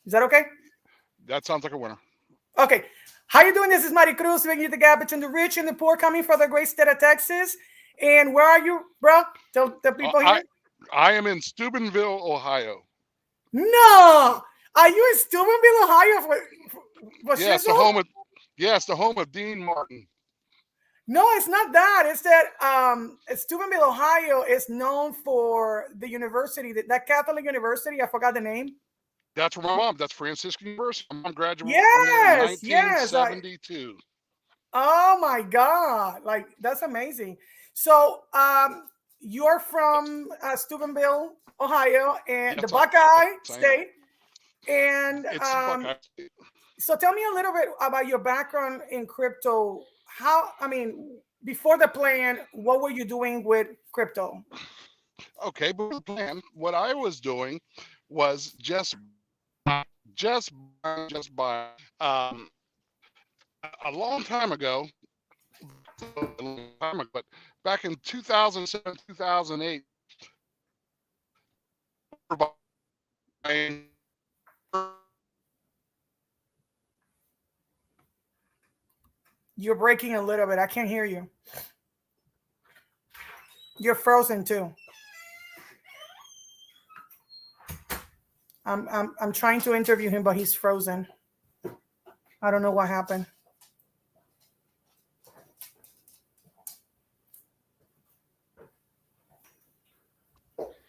Is that okay? That sounds like a winner. Okay. How you doing? This is Mari Cruz, bringing you the gap between the rich and the poor, coming from the great state of Texas. And where are you, bro? Tell the Uh, people I here. I am in Steubenville, Ohio. No, are you in Steubenville, Ohio for Yes, the shizzle? home of yes, the home of Dean Martin. No, it's not that. It's that Steubenville, Ohio is known for the university, that Catholic university. I forgot the name. That's where my mom. That's Franciscan University. My mom graduated from there in Yes, yes. 1972. Oh my God. Like, that's amazing. So, you're from Steubenville, Ohio, and the Yes, Buckeye I am. State. And It's Buckeye. so, tell me a little bit about your background in crypto. Before the plan, what were you doing with crypto? Okay, but the plan, what I was doing was just buy. A long time ago, a long time ago, but back in 2007, 2008, we were buying. You're breaking a little bit. I can't hear you. You're frozen too. I'm trying to interview him, but he's frozen. I don't know what happened.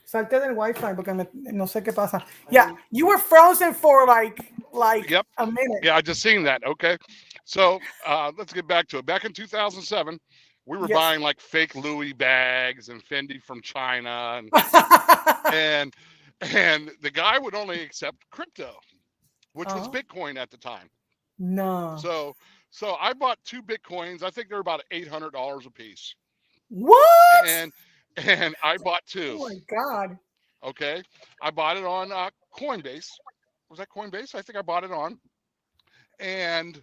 Salte del Wi-Fi porque no sé qué pasa. Yeah, you were frozen for like Yep. a minute. Yeah, I just seen that. Okay. So let's get back to it. Back in 2007, we were Yes. buying like fake Louis bags and Fendi from China, and and the guy would only accept crypto, which was Oh Bitcoin at the time. no! So so I bought two Bitcoins. I think they're about $800 a piece, What? and and I bought Oh two. my God! Okay, I bought it on Coinbase. Was that Coinbase? I think I bought it on, and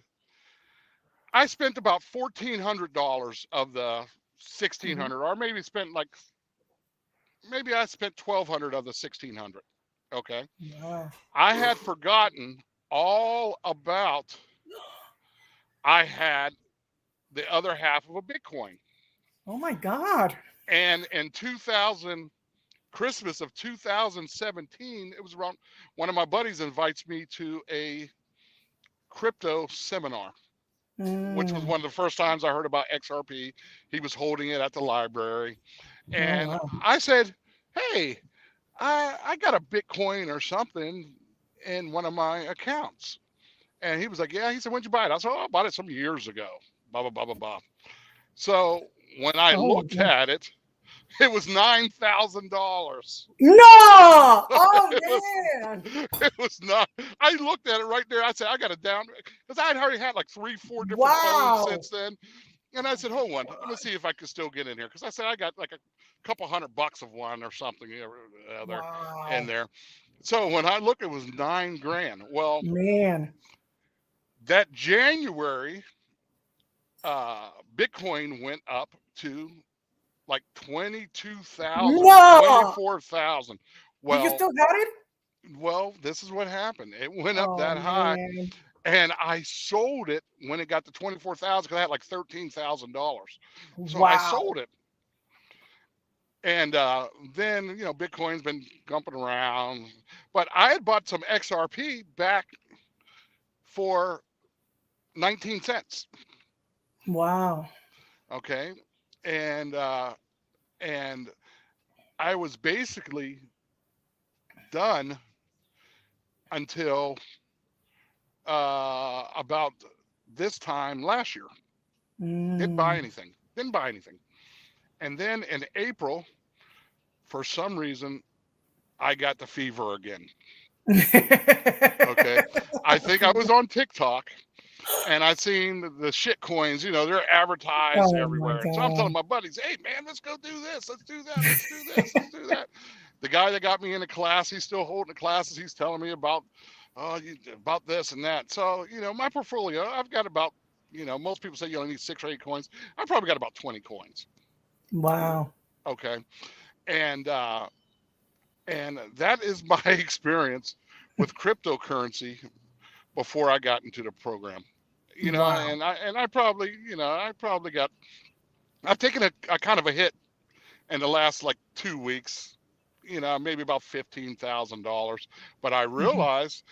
I spent about $1,400 of the sixteen Mhm. hundred, or maybe I spent 1,200 of the 1,600. Okay, Wow. I had forgotten all about. I had the other half of a Bitcoin, Oh my God! and in 2000 Christmas of 2017, it was around. One of my buddies invites me to a crypto seminar, which was Mm. one of the first times I heard about XRP. He was holding it at the library. Oh And wow. I said, "Hey, I got a Bitcoin or something in one of my accounts." And he was like, "Yeah." He said, "When'd you buy it?" I said, "Oh, I bought it some years ago." Blah blah blah blah blah. So when I Oh my looked God. at it, it was $9,000. No! Oh It was man! it was not. I looked at it right there. I said, "I got it down," because I had already had like three, four different phones Wow! since then. And I said, "Hold on, let me see if I can still get in here," because I said I got like a couple $100 of one or something other in Wow! there. So when I look, it was 9 grand. Well, Man! that January, Bitcoin went up to like 22,000 or No! 24,000. Do you Well, still got it? this is what happened. It went up Oh that high, man! and I sold it when it got to 24,000 because I had like $13,000. So I Wow! sold it, and then Bitcoin's been jumping around, but I had bought some XRP back for 19 cents. Wow! Okay, and and I was basically done until about this time last year. Didn't buy Mm. anything. Didn't buy anything. And then in April, for some reason, I got the fever again. Okay. I think I was on TikTok and I seen the shit coins, they're advertised Oh my everywhere. So I'm telling God! my buddies, "Hey man, let's go do this. Let's do that. Let's do this. Let's do that." The guy that got me into class, he's still holding the classes. He's telling me about this and that. So, my portfolio, I've got about, most people say you only need 6 or 8 coins. I've probably got about 20 coins. Wow! Okay. And, uh, and that is my experience with cryptocurrency before I got into the program. Wow. And I probably, I probably got I've taken a kind of a hit in the last like 2 weeks, maybe about $15,000. But I Mhm. realized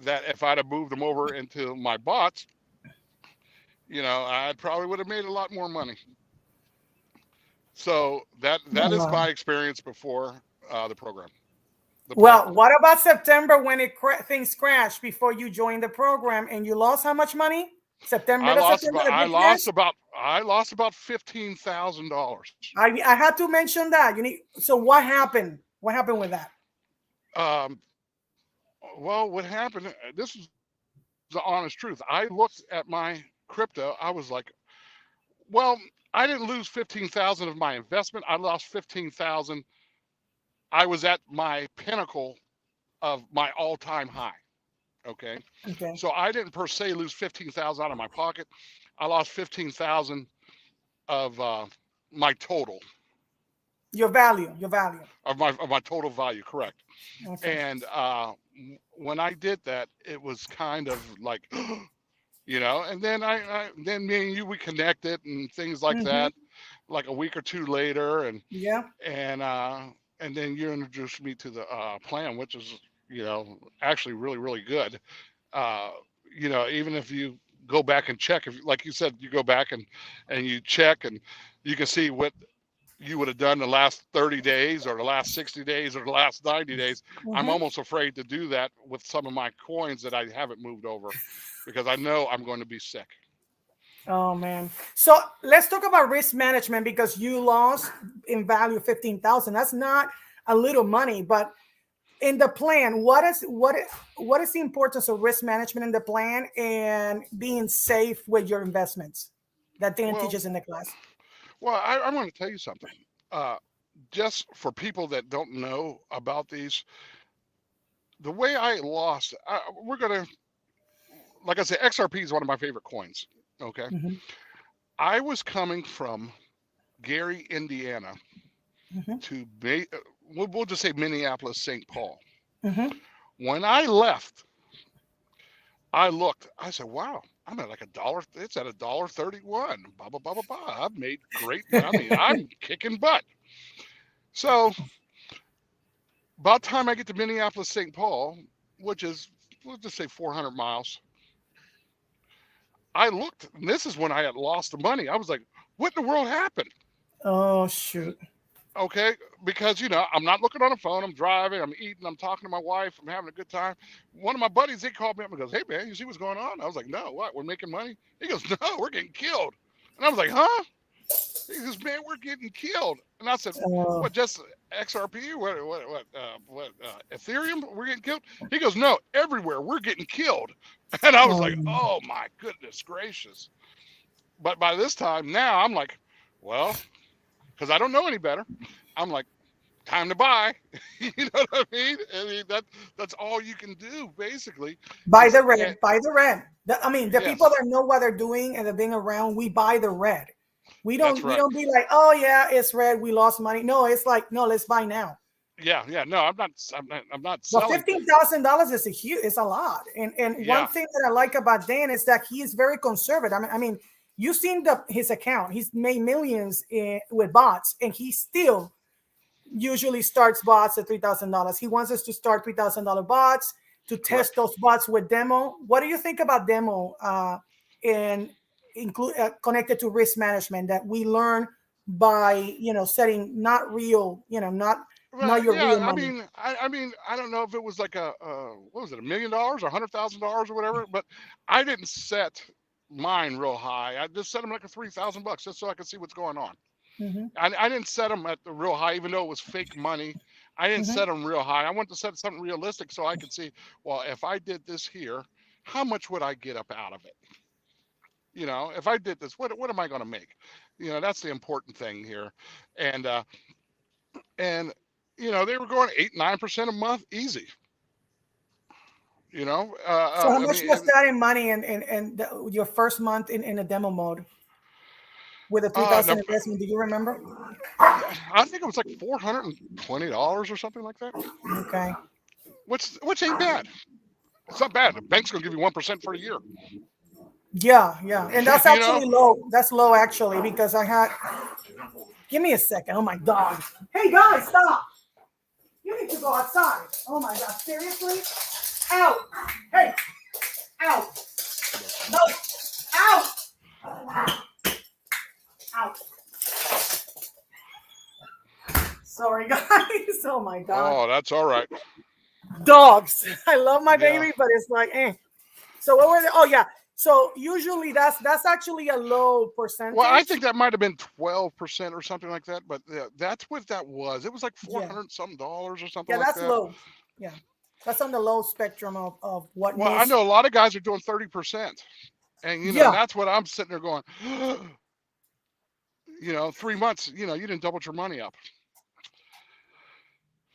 that if I'd have moved them over into my bots, I probably would have made a lot more money. So that is Wow. my experience before the program, the plan. Well, what about September when things crashed before you joined the program and you lost how much money? September to September, the big crash. I lost about $15,000. I had to mention that. You need. So what happened? What happened with that? Um, well, what happened? This is the honest truth. I looked at my crypto. I was like, well, I didn't lose 15,000 of my investment. I lost 15,000. I was at my pinnacle of my all-time high. Okay, Okay. so I didn't per se lose 15,000 out of my pocket. I lost 15,000 of my total Your value. Your value. of my total value. Correct. Okay. And when I did that, it was kind of like, and then then me and you we connected and things like Mm-hmm. that, like a week or two later, Yeah. and uh, and then you introduced me to the plan, which is actually really really good. Uh, Even if you go back and check, if like you said, you go back and you check and you can see what you would have done the last 30 days or the last 60 days or the last 90 days. I'm Mm-hmm. almost afraid to do that with some of my coins that I haven't moved over because I know I'm going to be sick. Oh man. So let's talk about risk management because you lost in value 15,000. That's not a little money, but in the plan, what is the importance of risk management in the plan and being safe with your investments that Dan Well, teaches in the class? I want to tell you something. Uh, just for people that don't know about these, the way I lost, we're going to, like I said, XRP is one of my favorite coins. Okay. Hmm. I was coming from Gary, Indiana Hmm. to, we'll just say Minneapolis, St. Paul. Hmm. When I left, I looked, I said, wow, I'm at like a dollar. It's at $1.31. Blah, blah, blah, blah, blah. I've made great money. I'm kicking butt. So by the time I get to Minneapolis, St. Paul, which is, let's just say 400 miles, I looked, and this is when I had lost the money. I was like, what in the world happened? Oh shoot. Okay, because I'm not looking on the phone. I'm driving. I'm eating. I'm talking to my wife. I'm having a good time. One of my buddies, he called me up and goes, "Hey man, you see what's going on?" I was like, "No, what? We're making money." He goes, "No, we're getting killed." And I was like, "Huh?" He goes, "Man, we're getting killed." And I said, Oh, "What? Just XRP? What? Ethereum? We're getting killed?" He goes, "No, everywhere we're getting killed." And I was like, "Oh my goodness gracious!" But by this time now, I'm like, well, because I don't know any better. I'm like, time to buy. You know what I mean? That's all you can do basically. buy Is the red. Buy the red. I mean, the people yes, that know what they're doing and they're being around, we buy the red. We that's don't. We right. don't be like, oh yeah, it's red. We lost money. No, it's like, no, let's buy now. Yeah, yeah. No, I'm not Well, selling. $15,000 is a huge, it's a lot. And one Yeah, thing that I like about Dan is that he is very conservative. I mean, you've seen his account. He's made millions with bots, and he still usually starts bots at $3,000. He wants us to start $3,000 bots to test correct. those bots with demo. What do you think about demo and include connected to risk management that we learn by setting not real, Well, not your real yeah. I money? mean, I don't know if it was like what was it, $1 million or $100,000 or whatever, but I didn't set mine real high. I just set them like a $3,000 just so I could see what's going on. Hmm. I didn't set them at the real high, even though it was fake money. I didn't Hmm. set them real high. I wanted to set something realistic so I could see, well, if I did this here, how much would I get up out of it? If I did this, what am I going to make? That's the important thing here. And and they were going 8-9% a month, easy. So how I much mean, was that in money and your first month in a demo mode with a no, 3,000 investment? Do you remember? I think it was like $420 or something like that. Okay. which ain't bad. It's not bad. The bank's gonna give you 1% for a year. Yeah, and that's You know. actually low. That's low actually because I had. Give me a second. Oh my god. Hey guys, stop. You need to go outside. Oh my god, seriously? Out. Hey, out. No, out. Out. Sorry, guys. Oh my god. Oh, that's all right. Dogs. I love my Yeah. baby, but it's like, eh. So what were they? Oh yeah. So usually that's actually a low Well, I percentage. think that might have been 12% or something like that, but that's what that was. It was like Yeah. 400 something dollars or something Yeah, like that's that. low. Yeah. That's on the low spectrum of what Well, I most. know a lot of guys are doing 30%, and Yeah. that's what I'm sitting there going. 3 months. You didn't double your money up.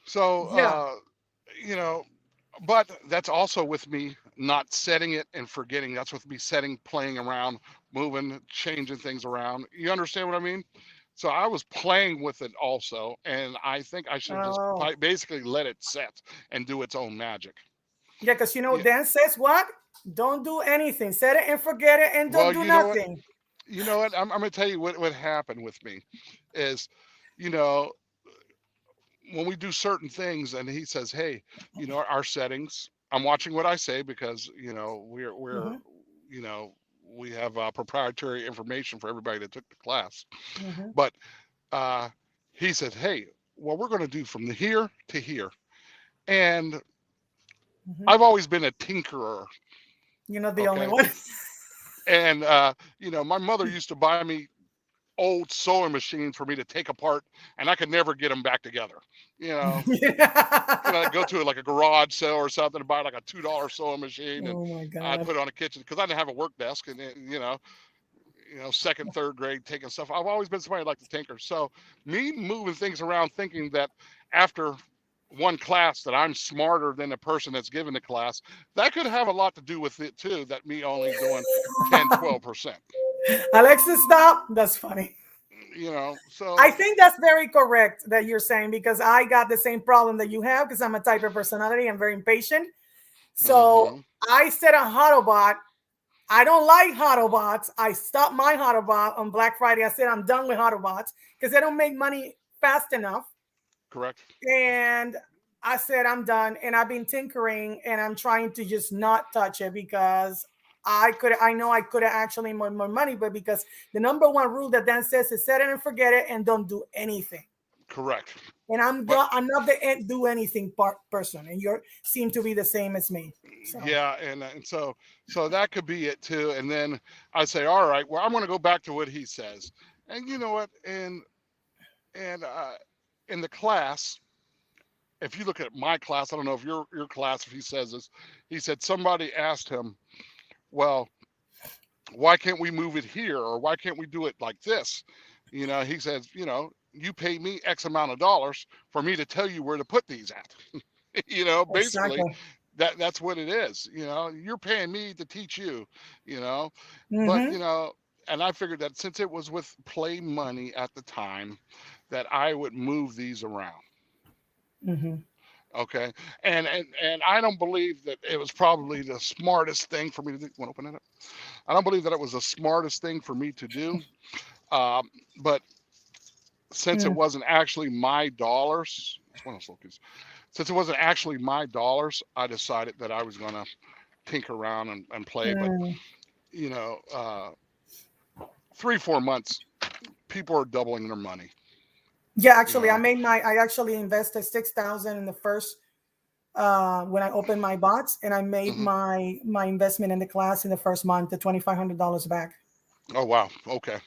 So, Yeah. you know, but that's also with me not setting it and forgetting. That's with me setting, playing around, moving, changing things around. You understand what I mean? So I was playing with it also, and I think I should just Oh. basically let it set and do its own magic. Yeah, because Yeah. Dan says what? Don't do anything. Set it and forget it and don't Well, do you know what? nothing. You know what? I'm going to tell you what happened with me is, you know, when we do certain things, and he says, "Hey, our settings." I'm watching what I say because we're Hmm. you know we have proprietary information for everybody that took the class. Hmm. But uh, he said, "Hey, what we're going to do from here to here," and Hmm. I've always been a tinkerer. You're not the only Okay, one. and my mother used to buy me old sewing machines for me to take apart, and I could never get them back together. You know, go to like a garage sale or something to buy like a $2 sewing machine, and Oh my I'd god. put it on a kitchen because I didn't have a work desk, and second, third grade taking stuff. I've always been somebody like to tinker. So me moving things around, thinking that after one class that I'm smarter than the person that's giving the class, that could have a lot to do with it too. That me only doing 10, 12%. Alexis, stop. That's funny. So I think that's very correct that you're saying because I got the same problem that you have because I'm a type of personality. I'm very impatient. So hmm I set a Autobot. I don't like Autobots. I stopped my Autobot on Black Friday. I said I'm done with Autobots because they don't make money fast enough. correct. And I said I'm done. And I've been tinkering and I'm trying to just not touch it because I know I could have actually made more money, but because the number one rule that Dan says is set it and forget it and don't do anything. Correct. And But I'm not the do anything person, and you seem to be the same as me. So yeah, and so that could be it too. And then I say, all right, well, I'm going to go back to what he says. And you know what? And in the class, if you look at my class, I don't know if your class, if he says this, he said somebody asked him, well, why can't we move it here, or why can't we do it like this? He says, you pay me X amount of dollars for me to tell you where to put these at. Basically exactly. that's what it is. You're paying me to teach you. you know but Mm-hmm. and I figured that since it was with play money at the time, that I would move these around. Mm-hmm. Okay. And I don't believe that it was probably the smartest thing for me to do. Want to open it up? I don't believe that it was the smartest thing for me to do. But since it Mm. wasn't actually my dollars, it's one of those little since it wasn't actually my dollars, I decided that I was going to tinker around and play. But, Mm. you know, uh, 3, 4 months, people are doubling their money. Yeah, You actually, know, I actually invested 6,000 in the first when I opened my bots, and I made hmm my investment in the class in the first month, the $2,500 back. Oh, wow. Okay.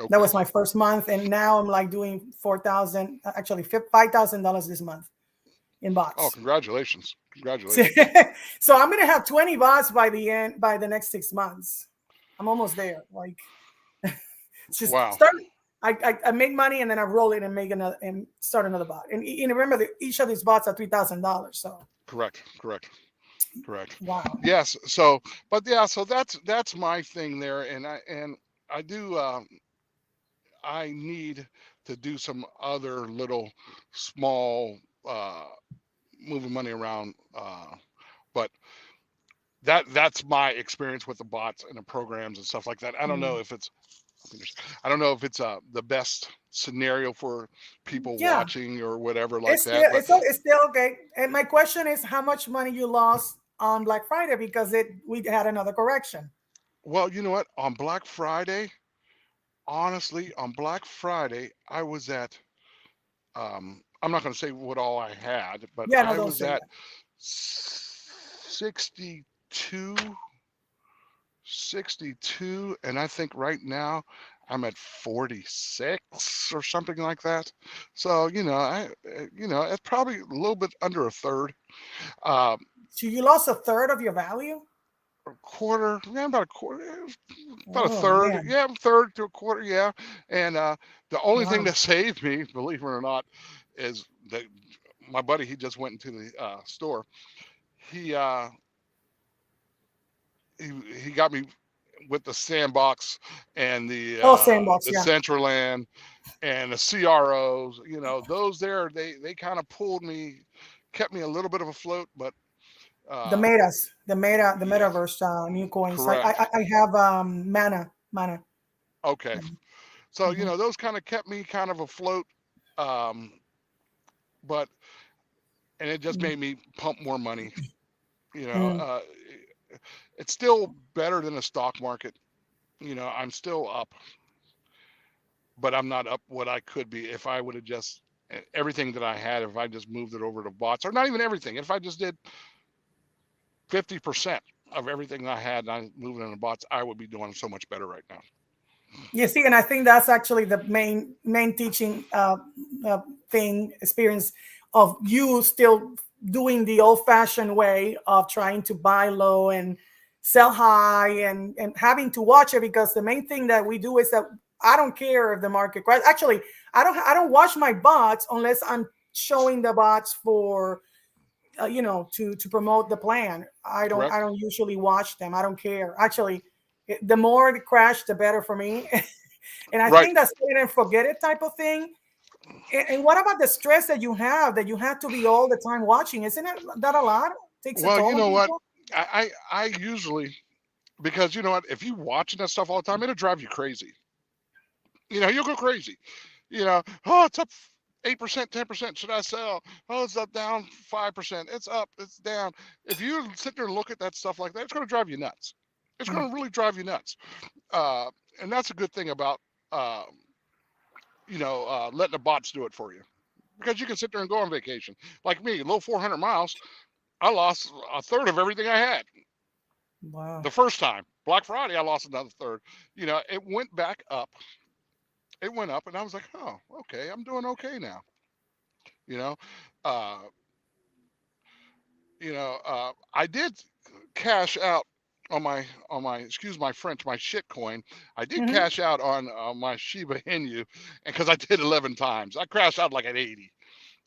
That Okay. was my first month, and now I'm like doing 4,000, actually $5,000 this month in Oh, bots. congratulations. Congratulations. So I'm gonna have 20 bots by the next 6 months. I'm almost there. Like it's just Wow. start. I make money and then I roll it and make another and start another bot. And remember that each of these bots are $3,000. So Correct. Correct. Correct. wow. Yes. So, but yeah, so that's my thing there. And I do, I need to do some other little small, uh, moving money around. But that's my experience with the bots and the programs and stuff like that. I don't know Mm. if it's I don't know if it's the best scenario for people Yeah, watching or whatever like it's that. still But it's still okay. And my question is, how much money you lost on Black Friday because it we had another correction. well, you know what? On Black Friday, honestly, on Black Friday, I was at I'm not going to say what all I had, but Yeah, no, I don't was say at that. 62 62, and I think right now I'm at 46 or something like that. So, it's probably a little bit under a third. Um, So you lost a third of your value. a quarter, yeah, about a quarter, about a Oh third, man, yeah, third to a quarter, yeah. And the only thing wow. that saved me, believe it or not, is that my buddy, he just went into the store. He uh, he got me with the sandbox and Oh, same box. the Yeah, Centraland and the CROs. Those there, they kind of pulled me, kept me a little bit of afloat. But the uh, metas, the yes, metaverse new coins. correct. I have mana. Okay, so Mhm. those kind of kept me kind of afloat. Um, but and it just made me pump more money. You know, Mm. uh, it's still better than the stock market. I'm still up, but I'm not up what I could be if I would have just everything that I had. If I just moved it over to bots, or not even everything. If I just did 50% of everything I had and I moved it into bots, I would be doing so much better right now. You see, and I think that's actually the main teaching thing experience of you still doing the old fashioned way of trying to buy low and sell high and having to watch it because the main thing that we do is that I don't care if the market crash. Actually, I don't watch my bots unless I'm showing the bots for to promote the plan. I don't Correct? I don't usually watch them. I don't care. Actually, the more it crash, the better for me. And I Right. think that's it and forget it type of thing. And what about the stress that you have to be all the time watching? Isn't it that a lot? Takes a Well, you toll on know what? people. I usually, because you know what, if you watching that stuff all the time, it'll drive you crazy. You'll go crazy. Oh, it's up 8%, 10%. Should I sell? Oh, it's up down 5%. It's up, it's down. If you sit there and look at that stuff like that, it's going to drive you nuts. It's Mm, going to really drive you nuts. Uh, and that's a good thing about, uh, letting the bots do it for you because you can sit there and go on vacation. Like me, a little 400 miles, I lost a third of everything I had wow. the first time. Black Friday, I lost another third. It went back up. It went up, and I was like, oh, okay, I'm doing okay now. You know, uh, I did cash out on my excuse my French, my shit coin. I did Hmm. cash out on my Shiba Inu, and because I did 11 times, I crashed out like at 80.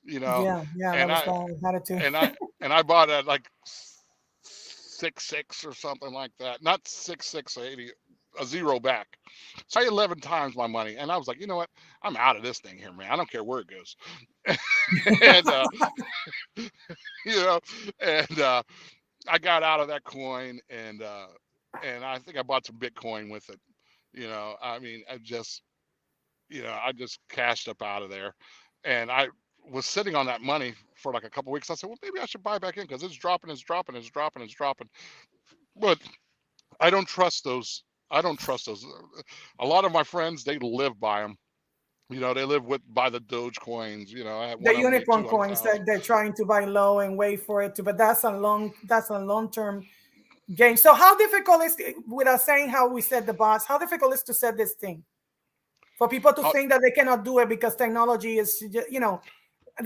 You know, Yeah, that and was I bad. I had it too. and I and I bought at like 6.6 or something like that. Not 6.680, a zero back. So I 11 times my money, and I was like, you know what? I'm out of this thing here, man. I don't care where it goes. and you know, and I got out of that coin, and I think I bought some Bitcoin with it. I mean, I just cashed up out of there, and I was sitting on that money for like a couple weeks. I said, well, maybe I should buy back in because it's dropping, it's dropping, it's dropping, it's dropping. But I don't trust those. I don't trust those. A lot of my friends, they live by them. They live by the Doge coins. I had The one of them made unicorn coins 200,000. that they're trying to buy low and wait for it to, but that's a long term game. So how difficult is it, without saying how we set the bots? How difficult is to set this thing for people to Uh, think that they cannot do it because technology is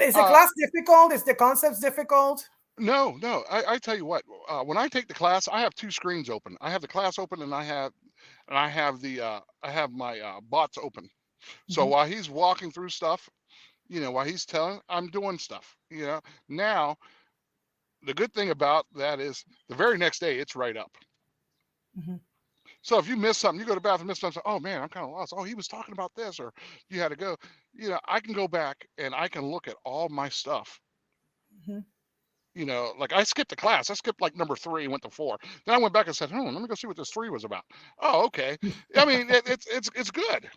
is the uh, class difficult? Is the concepts difficult? no, no. I tell you what. When I take the class, I have two screens open. I have the class open, and I have my bots open. So Mhm, while he's walking through stuff, while he's telling, I'm doing stuff. Now the good thing about that is the very next day it's right up. mhm, So if you miss something, you go to the bathroom, miss something, oh man, I'm kind of lost. Oh, he was talking about this, or you had to go. I can go back and I can look at all my stuff mhm. like I skipped a class. I skipped like number 3 and went to 4. Then I went back and said, let me go see what this 3 was about. Oh, okay. I mean, it's good.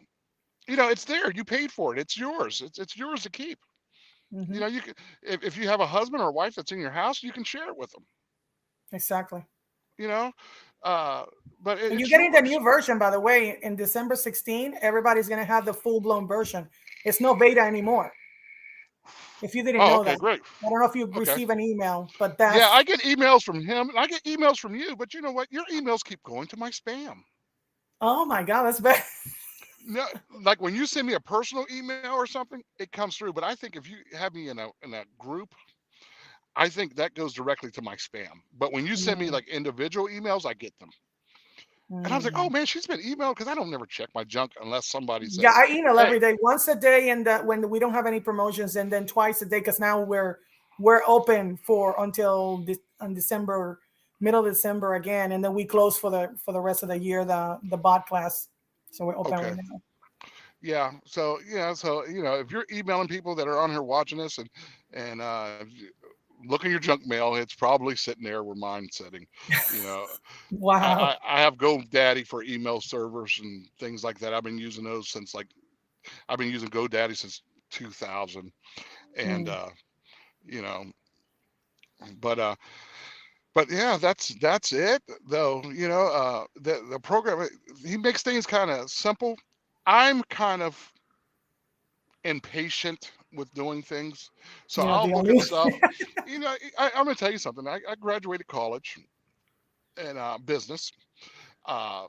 It's there. You paid for it. It's yours. It's yours to keep. Hmm. You can, if you have a husband or a wife that's in your house, you can share it with them. Exactly. You know, uh, but And you're it's getting the yours. new version, by the way, in December 16. Everybody's going to have the full blown version. It's no beta anymore. If you didn't Oh, know okay, that, great. I don't know if you Okay. receive an email, but Yeah, that's, I get emails from him and I get emails from you, but you know what? Your emails keep going to my spam. oh my God, that's bad. No, like when you send me a personal email or something, it comes through. But I think if you have me in a group, I think that goes directly to my spam. But when you send me Mm, like individual emails, I get them. And I was like, oh mm. man, she's been emailed because I don't never check my junk unless somebody Yeah, says, I email hey, every day, once a day, and when we don't have any promotions, and then twice a day because now we're open for until on December, middle of December again, and then we close for the rest of the year the bot class. So we're open okay, right now. yeah. So if you're emailing people that are on here watching this and look in your junk mail, it's probably sitting there where mine's sitting. You know, Wow. I have GoDaddy for email servers and things like that. I've been using those since like I've been using GoDaddy since 2000, and Mm, you know, but uh, but yeah, that's it though. The program he makes things kind of simple. I'm kind of impatient with doing things, so yeah, I'll the look only at one. stuff. I'm gonna tell you something. I graduated college in business. Uh,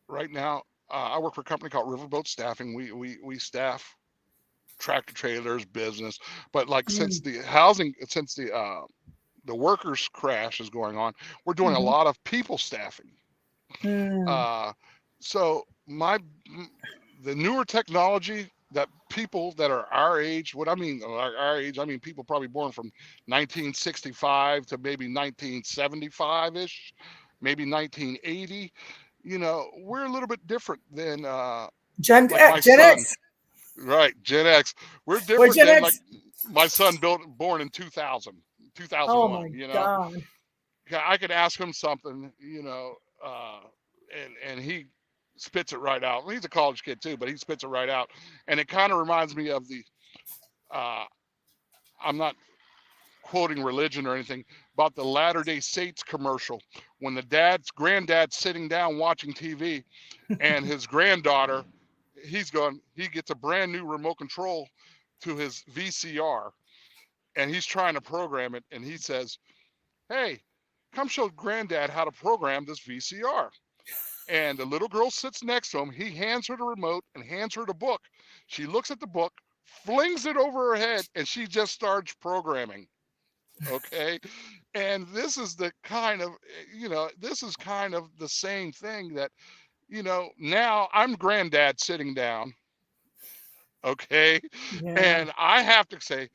right now, I work for a company called Riverboat Staffing. We staff tractor trailers, business, but like since Mm, the housing, since the workers crash is going on, we're doing a mhm, lot of people staffing. mm. Uh, so the newer technology that people that are our age, what I mean our age, I mean people probably born from 1965 to maybe 1975 ish, maybe 1980. We're a little bit different than like my Gen son, X. right? Gen X. We're We're different Gen than like X. my son born in 2000, Oh 2001. my God. I could ask him something, and he spits it right out. He's a college kid too, but he spits it right out, and it kind of reminds me of the. Uh, I'm not quoting religion or anything about the Latter Day Saints commercial when the granddad's sitting down watching TV, and his granddaughter, he gets a brand new remote control to his VCR, and he's trying to program it, and he says, hey, come show granddad how to program this VCR. And the little girl sits next to him. He hands her the remote and hands her the book. She looks at the book, flings it over her head, and she just starts programming. Okay. And this is kind of the same thing that, now I'm granddad sitting down. Okay. Yeah. And I have to say,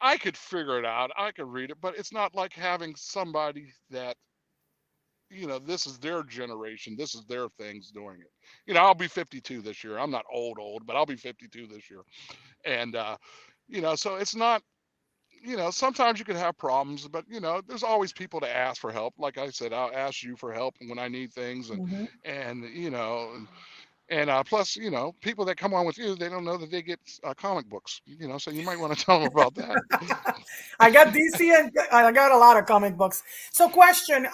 I could figure it out. I could read it, but it's not like having somebody that this is their generation. This is their things doing it. I'll be 52 this year. I'm not old, but I'll be 52 this year. And, so it's not, sometimes you can have problems, but, there's always people to ask for help. Like I said, I'll ask you for help when I need things. Mhm. And plus, people that come on with you, they don't know that they get comic books, so you might want to tell them about that. I got DC and I got a lot of comic books. So, question: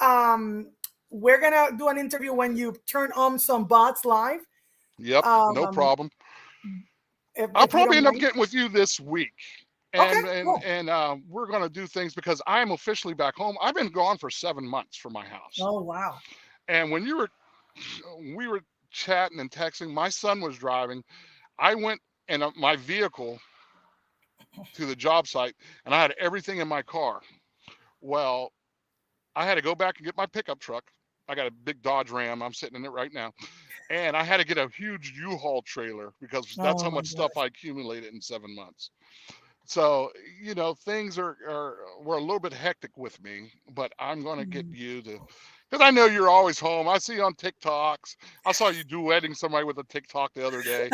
we're gonna do an interview when you turn on some bots live. Yep. No Um, problem. I'll if you probably don't end up mind. getting with you this week. Okay, cool. And we're going to do things because I'm officially back home. I've been gone for 7 months from my house. Oh wow. And when we were chatting and texting, my son was driving. I went in my vehicle to the job site and I had everything in my car. Well, I had to go back and get my pickup truck. I got a big Dodge Ram. I'm sitting in it right now. And I had to get a huge U-Haul trailer because that's Oh how my much stuff gosh. I accumulated in 7 months. So, things were a little bit hectic with me, but I'm going to get Mm. you to, because I know you're always home. I see you on TikToks. I saw you duetting somebody with a TikTok the other day.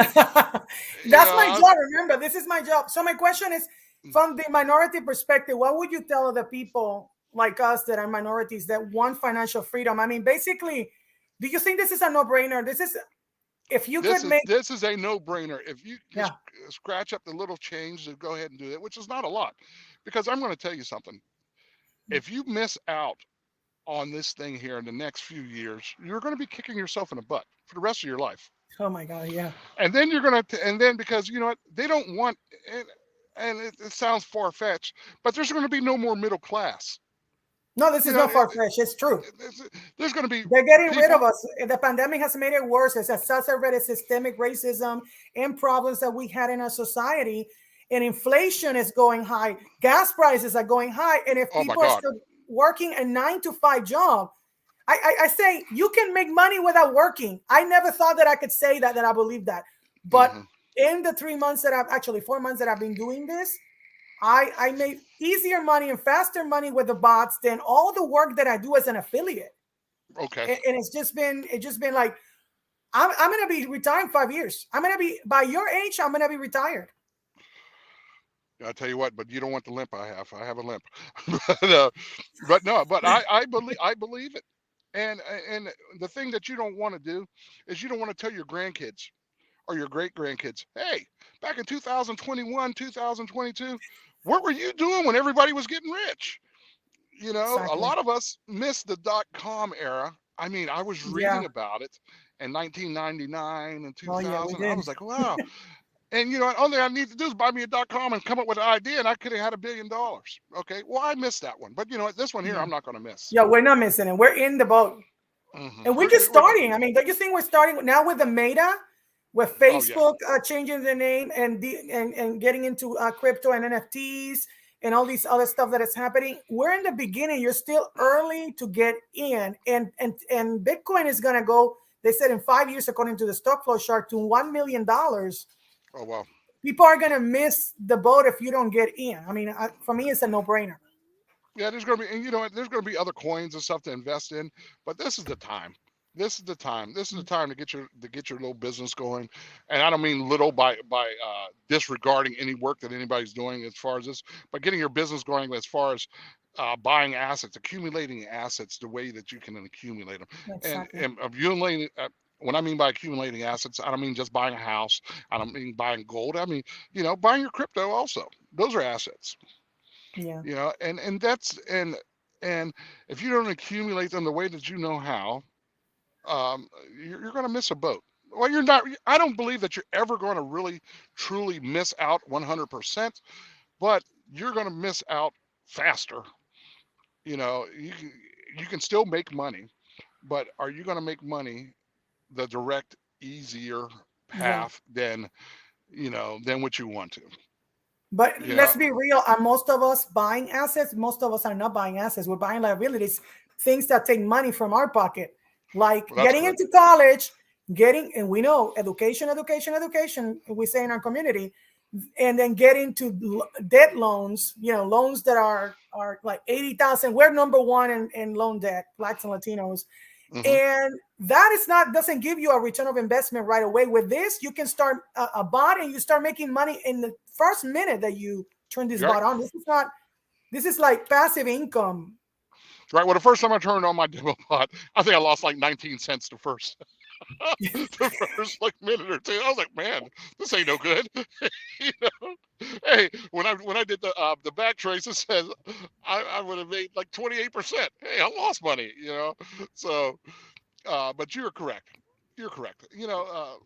That's my job. Remember, this is my job. So my question is, from the minority perspective, what would you tell the people like us that are minorities that want financial freedom? I mean, basically, do you think this is a no-brainer? This is if you could make, This is a no-brainer. If you yeah, just scratch up the little change to go ahead and do it, which is not a lot, because I'm going to tell you something. If you miss out on this thing here in the next few years, you're going to be kicking yourself in the butt for the rest of your life. oh my God, yeah, And then you're going to, and then because you know what, they don't want, and it sounds far fetched, but there's going to be no more middle class. no, this You is know, not far-fetched. It's true. there's going to be They're getting rid people. of us. The pandemic has made it worse. It's exacerbated systemic racism and problems that we had in our society. And inflation is going high. Gas prices are going high. And if Oh my people are God. still working a 9 to 5 job, I say you can make money without working. I never thought that I could say that I believe that. But Hmm. in the 3 months that I've actually 4 months that I've been doing this, I made easier money and faster money with the bots than all the work that I do as an affiliate. Okay. And it's just been like I'm gonna be retired in 5 years. I'm gonna be by your age. I'm gonna be retired. I tell you what, but you don't want the limp I have. I have a limp, but no, but I believe it. And the thing that you don't want to do is you don't want to tell your grandkids or your great grandkids, hey, back in 2021, 2022, what were you doing when everybody was getting rich? You know, a Exactly. lot of us missed the .com era. I mean, I was Yeah. reading about it in 1999 and Oh yeah, we 2000. I did. was like, wow. And you know, only I need to do is buy me a .com and come up with an idea, and I could have had $1 billion. Okay, well, I missed that one, but you know what? This one here, Yeah. I'm not going to miss. Yeah, we're not missing it. We're in the boat. And we're just We're going. starting. I mean, don't you think we're starting now with the Meta, with Oh yeah, Facebook changing the name and getting into crypto and NFTs and all these other stuff that is happening? We're in the beginning. You're still early to get in, and Bitcoin is gonna go. They said in 5 years, according to the stock flow chart, to $1 million. oh well. People are gonna miss the boat if you don't get in. I mean, for me, it's a no-brainer. Yeah, there's going to be, and you know what? There's going to be other coins and stuff to invest in, but this is the time. This is the time. This is the time to get your little business going, and I don't mean little by disregarding any work that anybody's doing as far as this, but getting your business going as far as buying assets, accumulating assets the way that you can accumulate them, Exactly. and accumulating. When I mean by accumulating assets, I don't mean just buying a house. I don't mean buying gold. I mean, you know, buying your crypto also. Those are assets. Yeah. You know, and that's and if you don't accumulate them the way that you know how, you're going to miss a boat. Well, you're not. I don't believe that you're ever going to really truly miss out 100%, but you're going to miss out faster. You know, you can still make money, but are you going to make money the direct, easier Yeah. path than you know than what you want to? But You let's know, be real. Are most of us buying assets? Most of us are not buying assets. We're buying liabilities, things that take money from our pocket, like well, that's getting correct. into college, and we know education, education, education, we say in our community, and then getting to debt loans, loans that are like 80,000. We're number one in loan debt, Blacks and Latinos. Hmm. And that is not doesn't give you a return of investment right away. With this, you can start a bot and you start making money in the first minute that you turn this You're right. bot on. This is like passive income. Right. Well, the first time I turned on my demo bot, I think I lost like 19 cents the first the first like minute or two. I was like, man, this ain't no good. You know? Hey, when I did the back trace, it says I would have made like 28%. Hey, I lost money. You know, so but you're correct. You're correct. You know,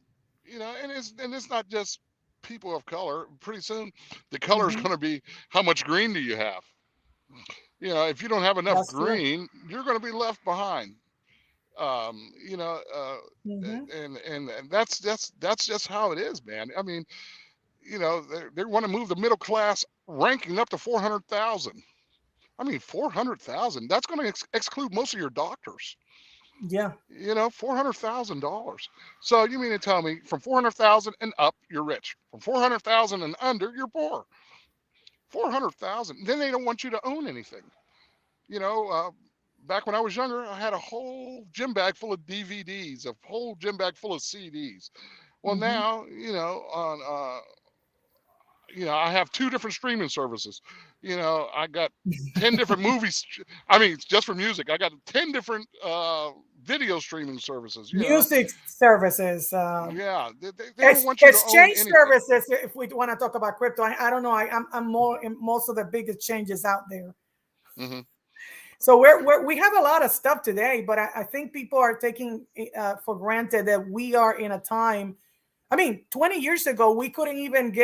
and it's not just people of color. Pretty soon, the color is Mhm. going to be how much green do you have? You know, if you don't have enough That's true. green, you're going to be left behind. You know, Hmm. and that's just how it is, man. I mean, you know, they want to move the middle class ranking up to 400,000. I mean, 400,000. That's going to exclude most of your doctors. Yeah. You know, $400,000. So you mean to tell me from 400,000 and up, you're rich. From 400,000 and under, you're poor. 400,000. Then they don't want you to own anything. You know, back when I was younger, I had a whole gym bag full of DVDs, a whole gym bag full of CDs. Well, Hmm. now, you know, on I have 2 different streaming services. I got 10 different movies. I mean, just for music, I got 10 different video streaming services. Music services, Yeah, they don't want you to own exchange anything. services. If we want to talk about crypto, I don't know. I'm more in most of the big exchanges out there. Hmm. So we have a lot of stuff today, but I think people are taking for granted that we are in a time. I mean, 20 years ago, we couldn't even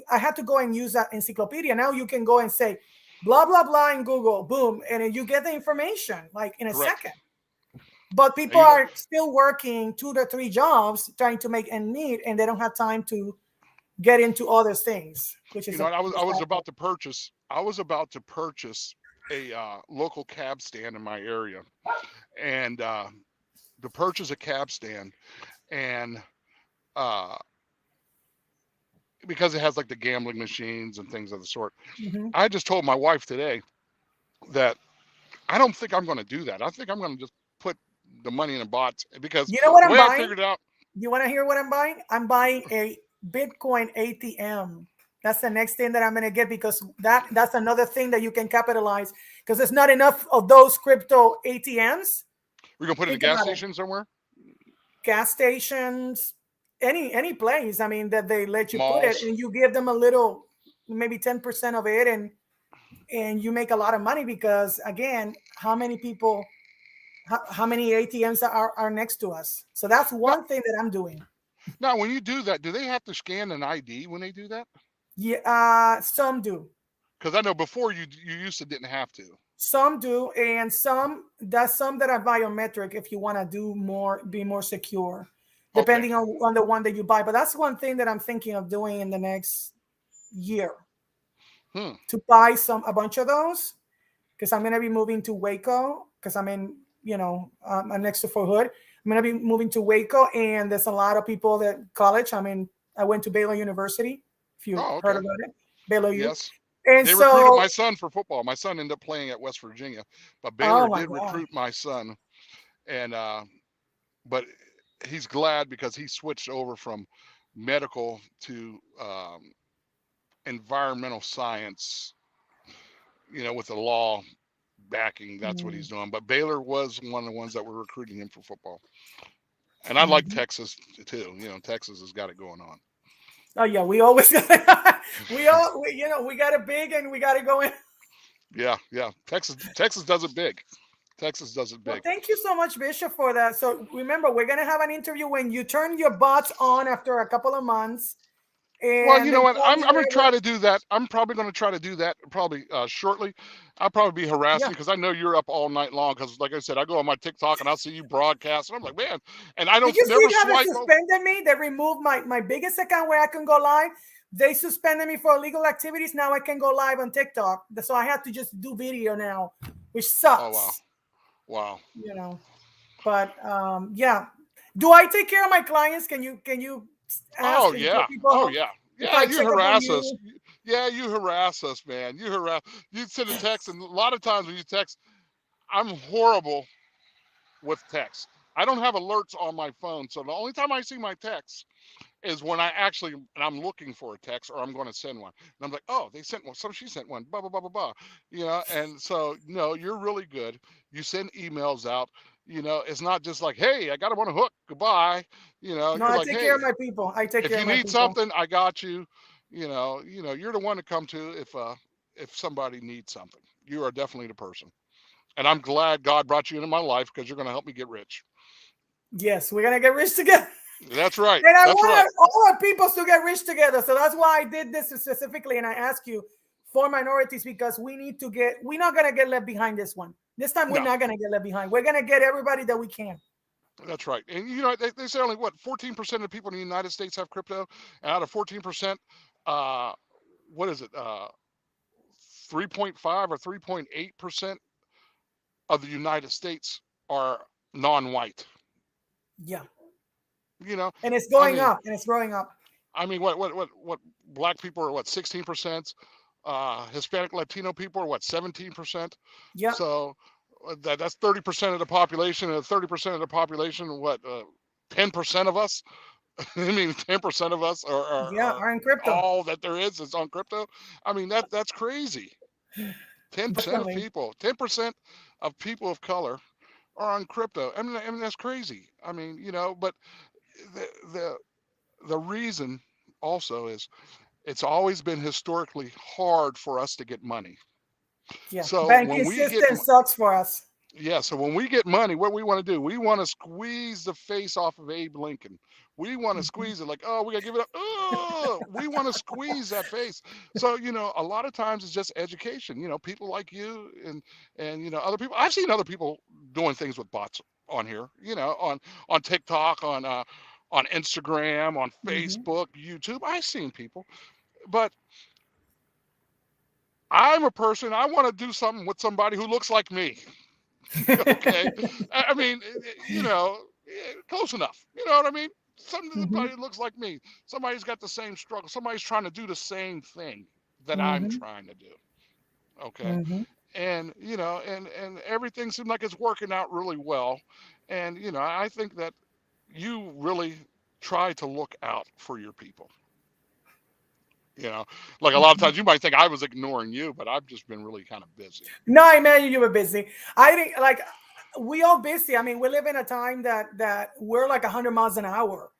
I had to go and use that encyclopedia. Now you can go and say, blah, blah, blah in Google, boom, and then you get the information like in a Correct. second. But And people are still working 2 to 3 jobs trying to make ends meet, and they don't have time to get into other things, which is I was about to purchase. I was about to purchase a local cab stand in my area, and to purchase a cab stand, and uh, because it has like the gambling machines and things of the sort. Mhm. I just told my wife today that I don't think I'm going to do that. I think I'm going to just put the money in a bot, because You know what the I'm way I buying? figured it out. You want to hear what I'm buying? I'm buying a Bitcoin ATM. That's the next thing that I'm going to get, because that's another thing that you can capitalize, because there's not enough of those crypto ATMs. We're going to put it in a Think gas about it. station somewhere, Gas stations, any place. I mean, that they let you put it, malls. and you give them a little, maybe 10% of it, and you make a lot of money, because again, how many people, how many ATMs are next to us? So that's Now, one thing that I'm doing. now, when you do that, do they have to scan an ID when they do that? Yeah, some do. Because I know before you used to didn't have to. Some do, and some that are biometric if you want to be more secure, Okay. depending on the one that you buy. But that's one thing that I'm thinking of doing in the next year, Hmm. to buy a bunch of those, because I'm gonna be moving to Waco, because I'm in, I'm next to Fort Hood. I'm gonna be moving to Waco, and there's a lot of people that college. I went to Baylor University, if you Oh, heard okay. about it, Baylor U, Yes. and They recruited so, my son for football. My son ended up playing at West Virginia, but oh Baylor my did god. recruit my son, and but he's glad because he switched over from medical to environmental science. With the law backing, that's what Mm. he's doing. But Baylor was one of the ones that were recruiting him for football, and I like Mhm. Texas too. Texas has got it going on. Oh yeah, we always we got it big, and we got to go in. Yeah, yeah. Texas does it big. Texas does it Well, big. thank you so much, Bishop, for that. So remember, we're gonna have an interview when you turn your bots on after a couple of months, Well, and you know then what? tell I'm me I'm gonna try wherever. to do that. I'm probably gonna try to do that probably shortly. I'll probably be harassing Yeah. you because I know you're up all night long. Because like I said, I go on my TikTok and I see you broadcast, and I'm like, man, and I Did don't you never see how they swipe over. suspended me? They removed my biggest account where I can go live. They suspended me for illegal activities. Now I can go live on TikTok. So I have to just do video now, which Oh wow, sucks. wow. You know. But yeah, do I take care of my clients? Can you ask Oh and tell yeah, oh people yeah, if yeah. I You check up on harass us. you? Yeah, you harass us, man. You harass. You send a text, and a lot of times when you text, I'm horrible with text. I don't have alerts on my phone, so the only time I see my text is when and I'm looking for a text or I'm going to send one. And I'm like, oh, they sent one. So she sent one. Blah blah blah blah blah. And so no, you're really good. You send emails out. It's not just like, hey, I got them on a hook. Goodbye. No, You're I like, take care hey, of my people. I take if care you of my need people. something, I got you. You're the one to come to if somebody needs something. You are definitely the person. And I'm glad God brought you into my life because you're going to help me get rich. Yes, we're gonna get rich together. That's right. And I That's right. want all our people to get rich together. So that's why I did this specifically. And I ask you for minorities, because we're not going to get left behind this one. This time, we're No, not going to get left behind. We're going to get everybody that we can. that's right. And they say only what 14% of people in the United States have crypto, and out of 14%, uh, what is it? 3.5 or 3.8% of the United States are non-white. Yeah. You know, And it's I going mean, up, and it's growing up. what black people are what 16%, Hispanic Latino people are what 17%. Yeah. So that's 30% of the population, and 30% of the population, what 10% of us I mean, 10% of us Yeah, are are in crypto. all that there is on crypto. I mean, that's crazy. 10% of Definitely. people, 10% of people of color are on crypto. I mean that's crazy. I mean, but the the the reason also is it's always been historically hard for us to get money. Yeah. So when Banking we get system sucks for us. Yeah, so when we get money, what we want to do, we want to squeeze the face off of Abe Lincoln. We want to Mhm. squeeze it like, oh, we got to give it up. Oh, we want to squeeze that face. So, a lot of times it's just education. People like you and other people. I've seen other people doing things with bots on here, on TikTok, on Instagram, on Mhm. Facebook, YouTube. I've seen people, but I'm a person, I want to do something with somebody who looks like me. Okay. I mean, close enough. You know what I mean? Mhm. Somebody who looks like me. Somebody's got the same struggle. Somebody's trying to do the same thing that I'm Mhm. trying to do. Okay. Mhm. And and everything seems like it's working out really well. And I think that you really try to look out for your people. You know, like a lot of Mhm. times you might think I was ignoring you, but I've just been really kind of busy. No, I imagine you were busy. I think like we all busy. I mean, we live in a time that we're like 100 miles an hour.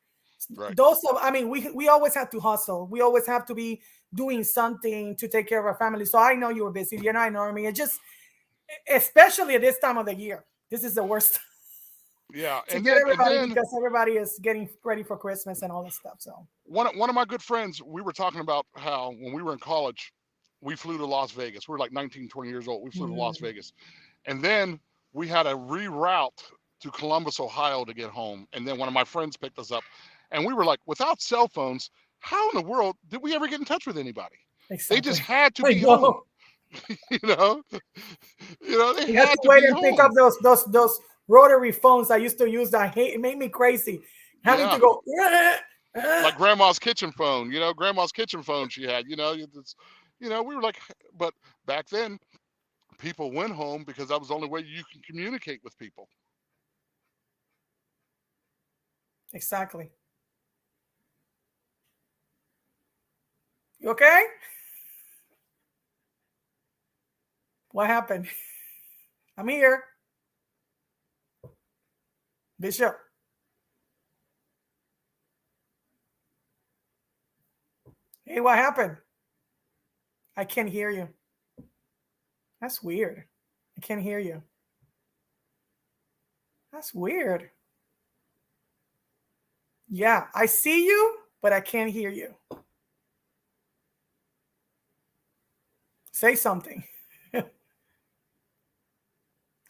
Right. I mean, we always have to hustle. We always have to be doing something to take care of our family. So I know you were busy. You're not ignoring me. It just, especially at this time of the year, this is the worst Yeah. to And get then and everybody then because everybody is getting ready for Christmas and all this stuff. So. one of my good friends, we were talking about how when we were in college, we flew to Las Vegas. We were like 19, 20 years old. We flew to Las Mm, Vegas. And then we had to reroute to Columbus, Ohio to get home. And then one of my friends picked us up. And we were like, without cell phones, how in the world did we ever get in touch with anybody? They just exactly. had to I be home. know. You know, they You have to had to wait be and pick up home. those rotary phones I used to use. I hate. It made me crazy having to Yeah. go. Like grandma's kitchen phone, grandma's kitchen phone she had, we were like, but back then people went home because that was the only way you can communicate with people. Exactly. You okay? What happened? I'm here, Bishop. Hey, what happened? I can't hear you. That's weird. I can't hear you. That's weird. Yeah, I see you, but I can't hear you. Say something.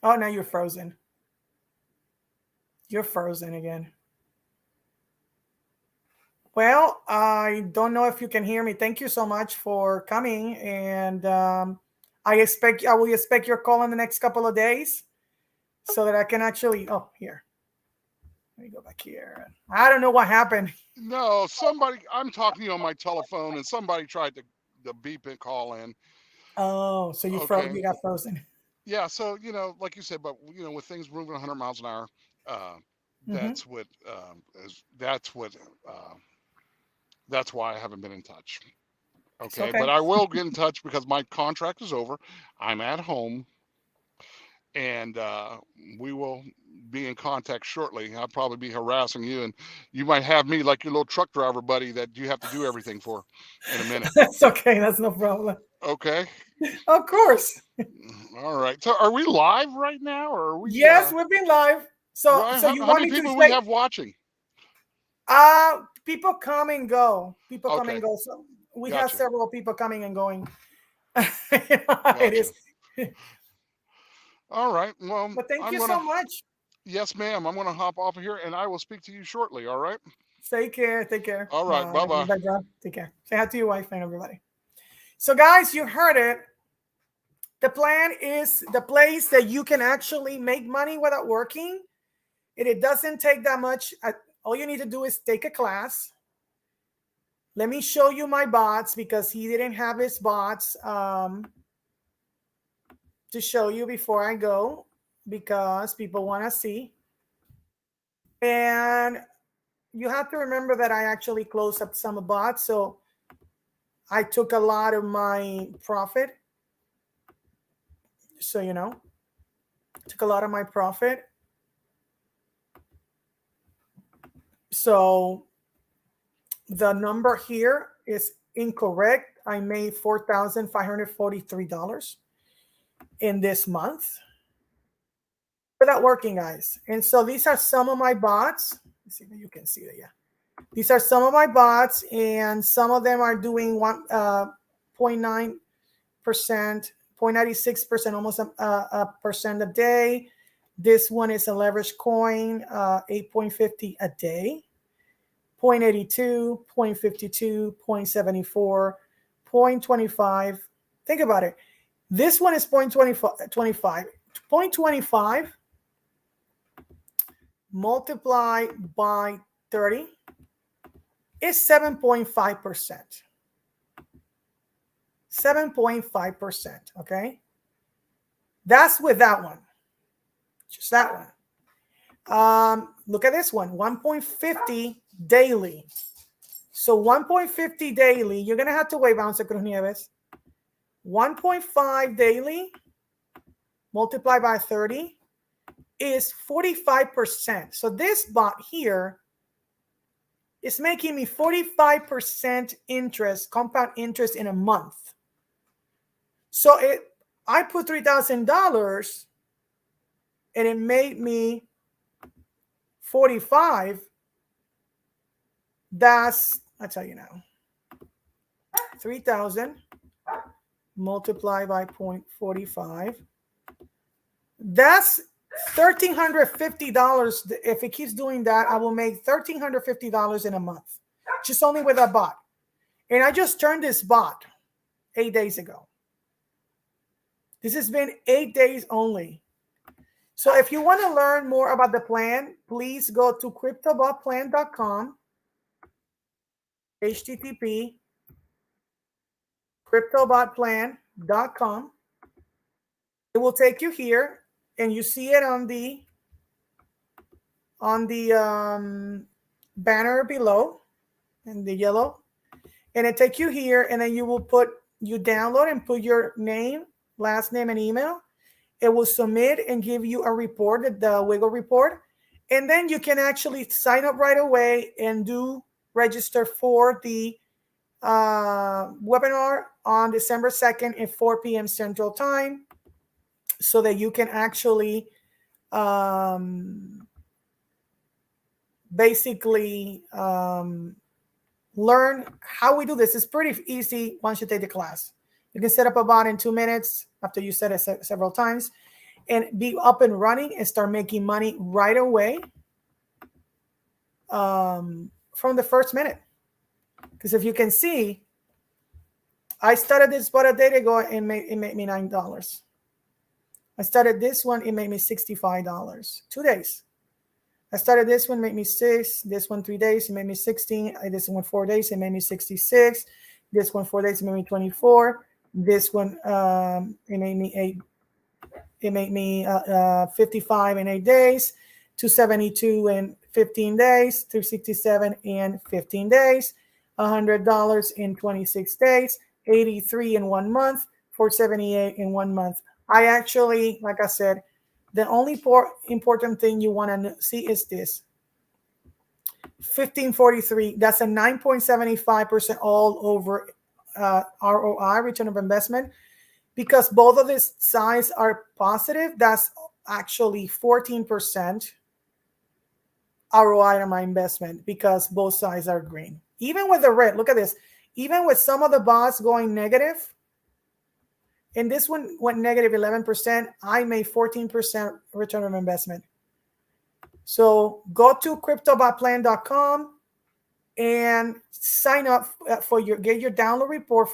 Oh, now you're frozen. You're frozen again. Well, I don't know if you can hear me. Thank you so much for coming, and I will expect your call in the next couple of days so that I can actually. Oh, here. Let me go back here. I don't know what happened. No, I'm talking to you on my telephone and somebody tried to the beep and call in. Oh, so Okay. you got frozen. Yeah, so like you said, but with things moving 100 miles an hour, uh Hmm. that's what that's why I haven't been in touch. It's Okay, okay. but I will get in touch because my contract is over. I'm at home, and we will be in contact shortly. I'll probably be harassing you, and you might have me like your little truck driver buddy that you have to do everything for in a minute. That's okay. That's no problem. Okay. Of course. All right. So are we live right now, or are we? Yes, we've been live. So Right. so you How want many me to people do we say have watching? people come and go. People come and Okay. go. So we have Gotcha. several people coming and going. It Gotcha. is. All right. Well, But thank I'm you gonna. so much. Yes, ma'am. I'm gonna hop off of here, and I will speak to you shortly. All right. Take care. Take care. All right. Bye Bye. bye. Bye, John. Take care. Say hi to your wife and everybody. So, guys, you heard it. The plan is the place that you can actually make money without working. It doesn't take that much. All you need to do is take a class. Let me show you my bots because he didn't have his bots to show you before I go because people want to see. And you have to remember that I actually closed up some bots, so I took a lot of my profit. So took a lot of my profit. So the number here is incorrect. I made $4,543 in this month. Without working, guys. And so these are some of my bots. Let's see if you can see it. Yeah. These are some of my bots, and some of them are doing 0.9%, 0.96%, almost a percent a day. This one is a leverage coin, 8.50 a day, 0.82, 0.52, 0.74, 0.25. Think about it. This one is 0.25. 0.25 multiplied by 30 is 7.5%. 7.5%. Okay. That's with that one. Just that one. Look at this one. 1.50 daily. So 1.50 daily. You're going to have to wait, Bouncer Cruz Nieves. 1.5 daily multiplied by 30 is 45%. So this bot here is making me 45% interest, compound interest in a month. So I put $3,000 and it made me 45. That's, I'll tell you now, 3,000 multiplied by 0.45. That's $1,350. If it keeps doing that, I will make $1,350 in a month, just only with a bot. And I just turned this bot 8 days ago. This has been 8 days only. So if you want to learn more about the plan, please go to cryptobotplan.com, HTTP, cryptobotplan.com. It will take you here, and you see it on the banner below in the yellow, and it take you here, and then you download and put your name, last name, and email. It will submit and give you a report, the Wiggle report, and then you can actually sign up right away and register for the webinar on December 2nd at 4 p.m. Central Time, so that you can actually basically learn how we do this. It's pretty easy once you take the class. You can set up a bot in 2 minutes after you set it several times and be up and running and start making money right away from the first minute. Because if you can see, I started this bot a day ago and it made me $9. I started this one, it made me $65. 2 days. I started this one, made me 6. This one 3 days, it made me 16. This one 4 days, it made me 66. This one 4 days, it made me 24. This one it made me 8. It made me 55 in 8 days, 272 in 15 days, 267 in 15 days, $100 in 26 days, 83 in 1 month, 478 in 1 month. I actually, like I said, the only important thing you want to see is this. 1543, that's a 9.75% all over ROI, return of investment. Because both of these sides are positive, that's actually 14% ROI on my investment because both sides are green. Even with the red, look at this. Even with some of the bots going negative, and this one went negative 11%, I made 14% return on investment. So go to cryptobotplan.com and sign up get your download report,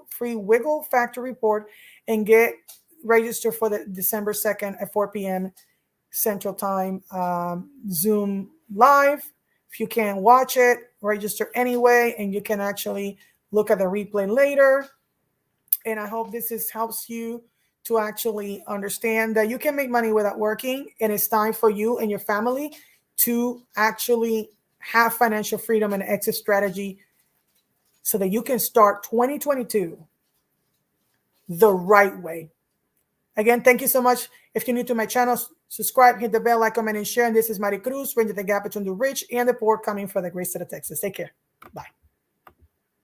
free Wiggle Factor report, and get registered for the December 2nd at 4 p.m. Central Time Zoom live. If you can't watch it, register anyway, and you can actually look at the replay later. And I hope this helps you to actually understand that you can make money without working, and it's time for you and your family to actually have financial freedom and exit strategy so that you can start 2022 the right way. Again, thank you so much. If you're new to my channel, subscribe, hit the bell, like, comment, and share. And this is Mari Cruz, bridging the gap between the rich and the poor, coming for the great state of Texas. Take care.